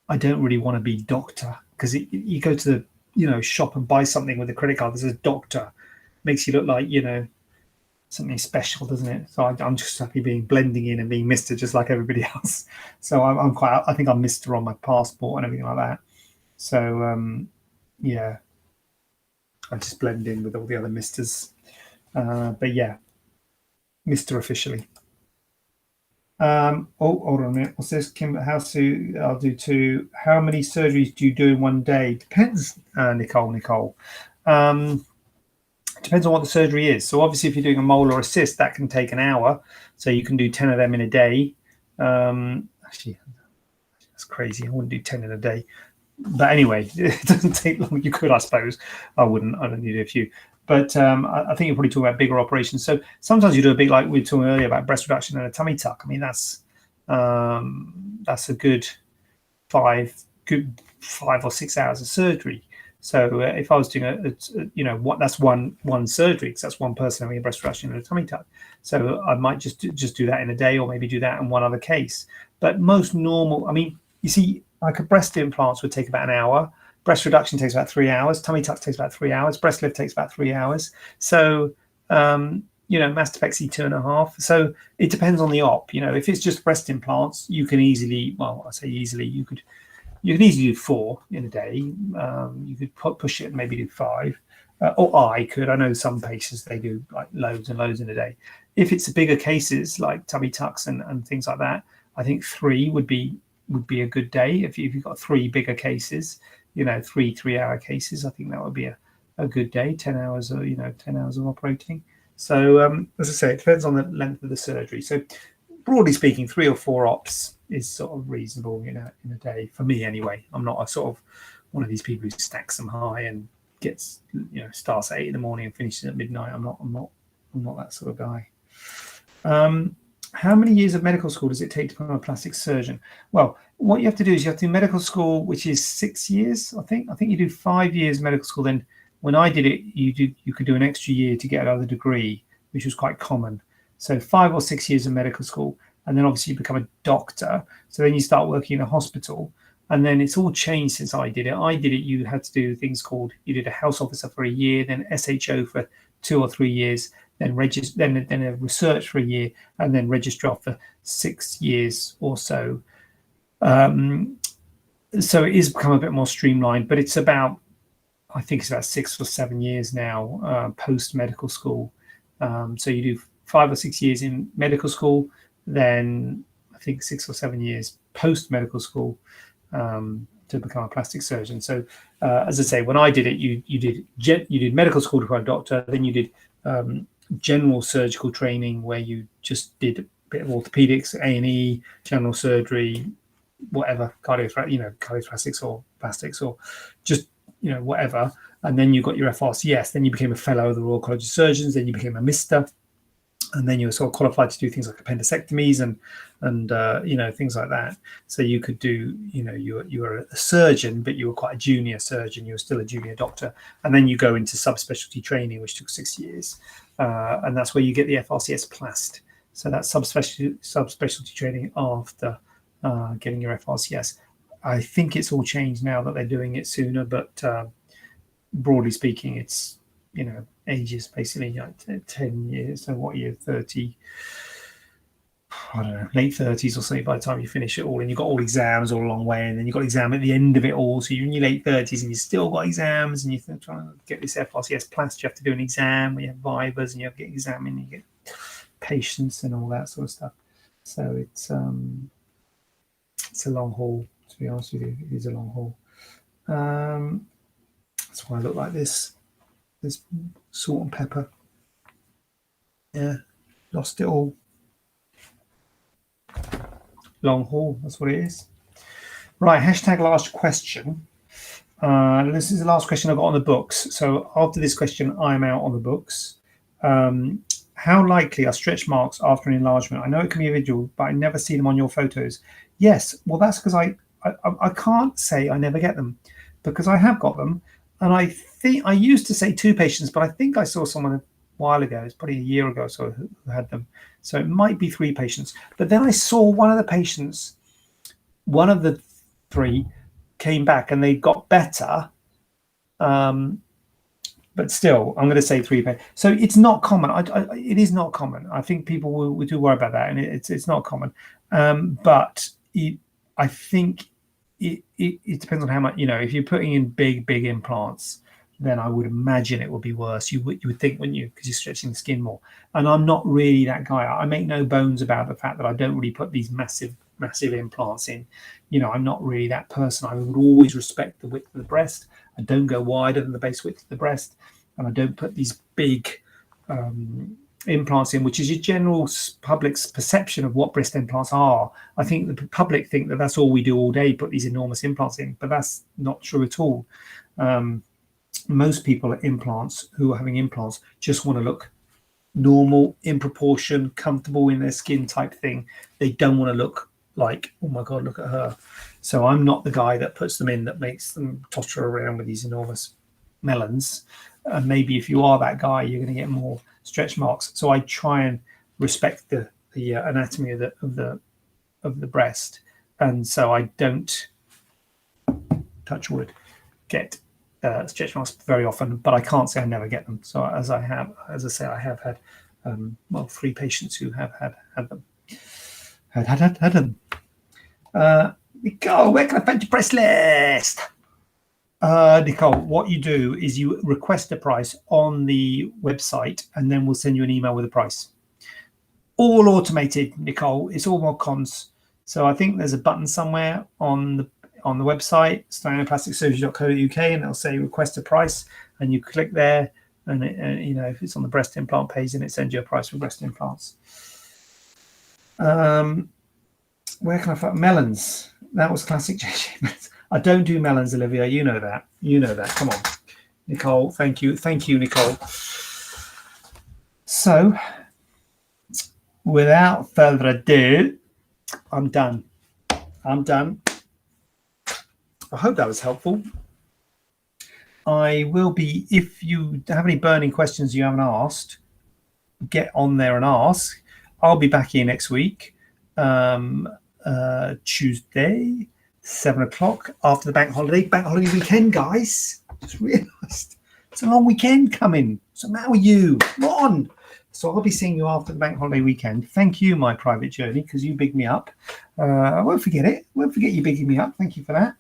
I don't really want to be Doctor, because you go to the shop and buy something with a credit card that says Doctor, makes you look like something special, doesn't it? So I'm just happy blending in and being Mr. just like everybody else. So I think I'm Mr. on my passport and everything like that. So yeah. I just blend in with all the other Misters. But yeah, Mr. officially. Hold on a minute. What's this, Kim? I'll do two. How many surgeries do you do in one day? Depends, Nicole. Depends on what the surgery is. So obviously, if you're doing a mole or a cyst, that can take an hour. So you can do 10 of them in a day. Actually, that's crazy. I wouldn't do 10 in a day. But anyway, it doesn't take long. You could, I suppose. I wouldn't. I'd only do a few. But I think you're probably talking about bigger operations. So sometimes you do a big, like we were talking earlier about breast reduction and a tummy tuck. I mean, that's a good 5 or 6 hours of surgery. So if I was doing that's one surgery, because that's one person having a breast reduction and a tummy tuck. So I might just do that in a day, or maybe do that in one other case. But most normal, I mean, you see, like a breast implants would take about an hour. Breast reduction takes about 3 hours. Tummy tuck takes about 3 hours. Breast lift takes about 3 hours. So, mastopexy 2.5. So it depends on the op. If it's just breast implants, you can easily, well, I say easily, you can easily do 4 in a day. You could push it and maybe do 5. Or I could. I know some patients, they do like loads and loads in a day. If it's bigger cases like tummy tucks and things like that, I think 3 would be a good day. If you've got 3 bigger cases, 3-hour cases, I think that would be a good day. 10 hours of 10 hours of operating. So as I say, it depends on the length of the surgery. So broadly speaking, 3 or 4 ops is sort of reasonable in a day for me anyway. I'm not a sort of one of these people who stacks them high and gets starts at 8 in the morning and finishes at midnight. I'm not that sort of guy. How many years of medical school does it take to become a plastic surgeon? Well, what you have to do is you have to do medical school, which is 6 years, I think. I think you do 5 years medical school. Then when I did it, you could do an extra year to get another degree, which was quite common. So 5 or 6 years of medical school, and then obviously you become a doctor. So then you start working in a hospital, and then it's all changed since I did it. You had to do things called, you did a house officer for a year, then SHO for 2 or 3 years, then a research for a year, and then registrar for 6 years or so. So it is become a bit more streamlined, but I think it's about 6 or 7 years now post medical school. So you do 5 or 6 years in medical school, then I think 6 or 7 years post medical school to become a plastic surgeon. So as I say, when I did it, you did medical school to become a doctor, then you did general surgical training where you just did a bit of orthopedics, A&E, general surgery, whatever, cardiothoracics or plastics, or just whatever. And then you got your FRCS. Then you became a fellow of the Royal College of Surgeons. Then you became a Mr. and then you're sort of qualified to do things like appendectomies and things like that. So you could do, you were a surgeon, but you were quite a junior surgeon. You were still a junior doctor, and then you go into subspecialty training, which took 6 years, and that's where you get the FRCS Plast. So that's subspecialty training after getting your FRCS. I think it's all changed now that they're doing it sooner, but broadly speaking, it's ages, basically, like 10 years. So what year? 30, I don't know, late 30s or something by the time you finish it all. And you've got all exams all a long way, and then you've got exam at the end of it all. So you're in your late 30s and you've still got exams, and you're trying to get this FRCS Plast. You have to do an exam where you have vivas and you have to get examined, you get patients and all that sort of stuff. So it's a long haul, to be honest with you. It is a long haul. That's why I look like this. There's salt and pepper. Yeah, lost it all. Long haul, that's what it is. Right, hashtag last question. This is the last question I got on the books. So after this question, I'm out on the books. How likely are stretch marks after an enlargement? I know it can be individual, but I never see them on your photos. Yes, well, that's because I can't say I never get them, because I have got them. And I think I used to say 2 patients, but I think I saw someone a while ago, it's probably a year ago or so, who had them. So it might be 3 patients. But then I saw one of the patients, one of the 3 came back and they got better. But still, I'm going to say 3 patients. So it's not common. It is not common. I think people will do worry about that, and it's not common. But I think it depends on how much, if you're putting in big implants, then I would imagine it would be worse. You would think, wouldn't you? Because you're stretching the skin more. And I'm not really that guy. I make no bones about the fact that I don't really put these massive implants in. I'm not really that person. I would always respect the width of the breast. I don't go wider than the base width of the breast, and I don't put these big implants in, which is your general public's perception of what breast implants are. I think the public think that that's all we do all day, put these enormous implants in, but that's not true at all. Most people who are having implants just want to look normal, in proportion, comfortable in their skin type thing. They don't want to look like, oh my God, look at her. So I'm not the guy that puts them in, that makes them totter around with these enormous melons. And maybe if you are that guy, you're going to get more stretch marks. So I try and respect the anatomy of the breast, and so I don't, touch wood, get stretch marks very often. But I can't say I never get them. So as I say, I have had 3 patients who have had them. Had them. Nicole, where can I find your price list? Nicole, what you do is you request a price on the website, and then we'll send you an email with a price. All automated, Nicole. It's all mod cons. So I think there's a button somewhere on the website, staianoplasticsurgery.co.uk, and it'll say request a price, and you click there, and if it's on the breast implant page, then it sends you a price for breast implants. Where can I find melons? That was classic JJ. I don't do melons, Olivia. You know that. Come on, Nicole. Thank you, Nicole. So, without further ado, I'm done. I hope that was helpful. I will be, if you have any burning questions you haven't asked, get on there and ask. I'll be back here next week, Tuesday, 7 o'clock after the bank holiday weekend, guys. Just realised it's a long weekend coming. What's the matter with you? Come on. So I'll be seeing you after the bank holiday weekend. Thank you, my private journey, because you bigged me up. I won't forget it. Won't forget you bigging me up. Thank you for that.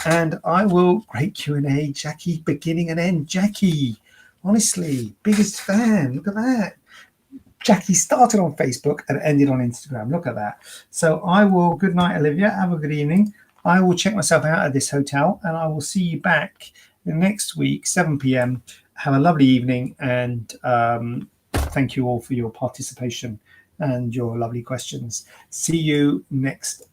And I will, great Q&A, Jackie, beginning and end. Jackie, honestly, biggest fan. Look at that. Jackie started on Facebook and ended on Instagram. Look at that. So I will, good night, Olivia. Have a good evening. I will check myself out at this hotel, and I will see you back next week, 7 p.m. Have a lovely evening, and thank you all for your participation and your lovely questions. See you next